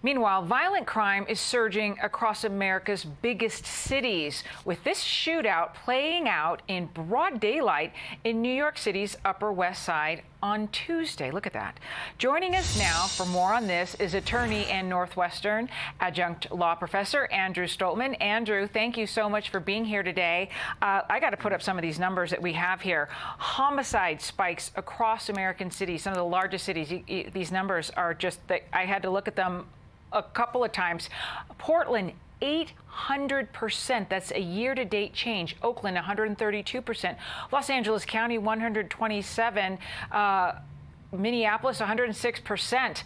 Meanwhile, violent crime is surging across America's biggest cities, with this shootout playing out in broad daylight in New York City's Upper West Side on Tuesday. Look at that. Joining us now for more on this is attorney and Northwestern adjunct law professor Andrew Stoltman. Andrew, thank you so much for being here today. I got to put up some of these numbers that we have here. Homicide spikes across American cities, some of the largest cities. These numbers are just, I had to look at them a couple of times. Portland, 800%. That's a year-to-date change. Oakland, 132%. Los Angeles County, 127%. Minneapolis, 106%.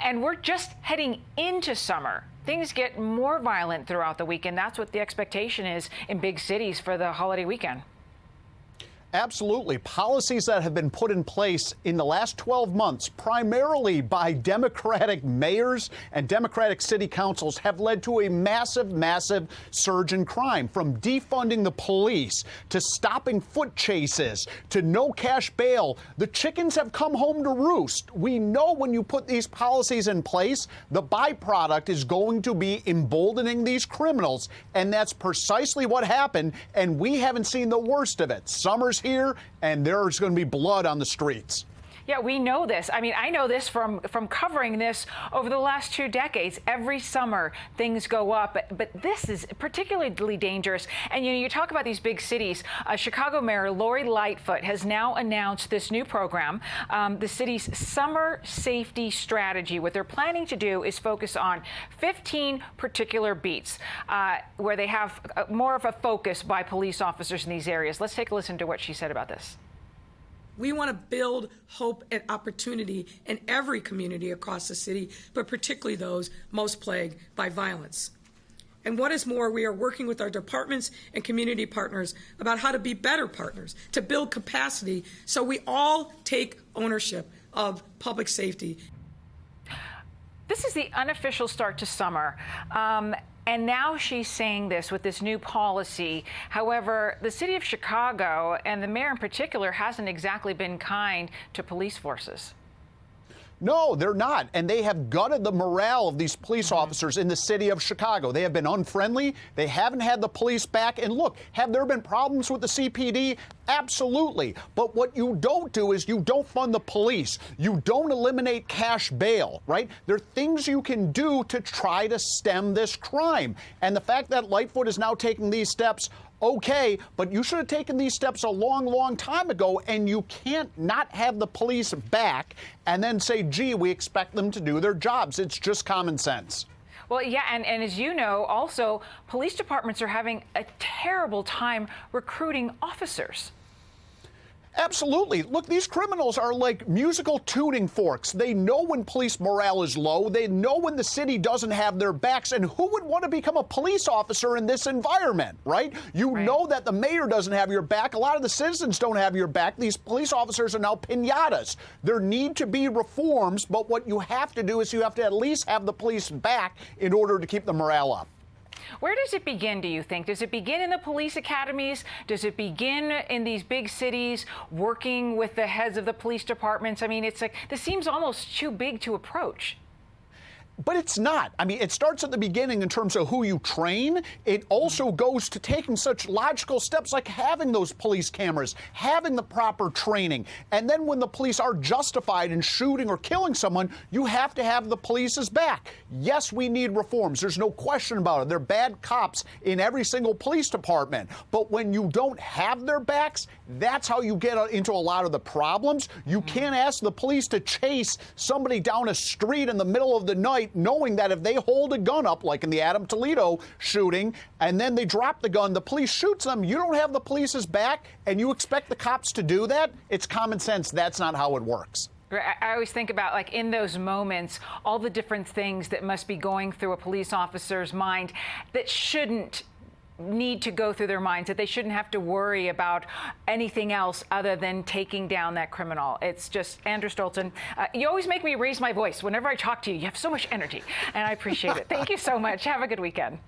And we're just heading into summer. Things get more violent throughout the weekend. That's what the expectation is in big cities for the holiday weekend. Absolutely. Policies that have been put in place in the last 12 months, primarily by Democratic mayors and Democratic city councils, have led to a massive surge in crime, from defunding the police to stopping foot chases to no cash bail. The chickens have come home to roost. We know when you put these policies in place, the byproduct is going to be emboldening these criminals. And that's precisely what happened. And we haven't seen the worst of it. Summer's here, and there's going to be blood on the streets. Yeah, we know this. I mean, I know this from covering this over the last 2 decades. Every summer, things go up, but this is particularly dangerous. And, you talk about these big cities. Chicago Mayor Lori Lightfoot has now announced this new program, the city's summer safety strategy. What they're planning to do is focus on 15 particular beats where they have more of a focus by police officers in these areas. Let's take a listen to what she said about this. We want to build hope and opportunity in every community across the city, but particularly those most plagued by violence. And what is more, we are working with our departments and community partners about how to be better partners, to build capacity so we all take ownership of public safety. This is the unofficial start to summer. And now she's saying this with this new policy. However, the city of Chicago, and the mayor in particular, hasn't exactly been kind to police forces. No, they're not. And they have gutted the morale of these police officers in the city of Chicago. They have been unfriendly. They haven't had the police back. And look, have there been problems with the CPD? Absolutely. But what you don't do is you don't fund the police. You don't eliminate cash bail, right? There are things you can do to try to stem this crime. And the fact that Lightfoot is now taking these steps, okay, but you should have taken these steps a long time ago, and you can't not have the police back and then say, gee, we expect them to do their jobs. It's just common sense. Well, yeah, and as you know, also, police departments are having a terrible time recruiting officers. Absolutely. Look, these criminals are like musical tuning forks. They know when police morale is low. They know when the city doesn't have their backs. And who would want to become a police officer in this environment, right? You know that the mayor doesn't have your back. A lot of the citizens don't have your back. These police officers are now piñatas. There need to be reforms, but what you have to do is you have to at least have the police back in order to keep the morale up. Where does it begin, do you think? Does it begin in the police academies? Does it begin in these big cities, working with the heads of the police departments? I mean, it's like, this seems almost too big to approach. But it's not. I mean, it starts at the beginning in terms of who you train. It also goes to taking such logical steps like having those police cameras, having the proper training. And then when the police are justified in shooting or killing someone, you have to have the police's back. Yes, we need reforms. There's no question about it. There are bad cops in every single police department. But when you don't have their backs, that's how you get into a lot of the problems. You can't ask the police to chase somebody down a street in the middle of the night, knowing that if they hold a gun up, like in the Adam Toledo shooting, and then they drop the gun, the police shoots them, you don't have the police's back, and you expect the cops to do that? It's common sense. That's not how it works. I always think about, like, in those moments, all the different things that must be going through a police officer's mind that shouldn't need to go through their minds, that they shouldn't have to worry about anything else other than taking down that criminal. It's just, Andrew Stoltman, you always make me raise my voice whenever I talk to you. You have so much energy, and I appreciate it. Thank you so much. Have a good weekend.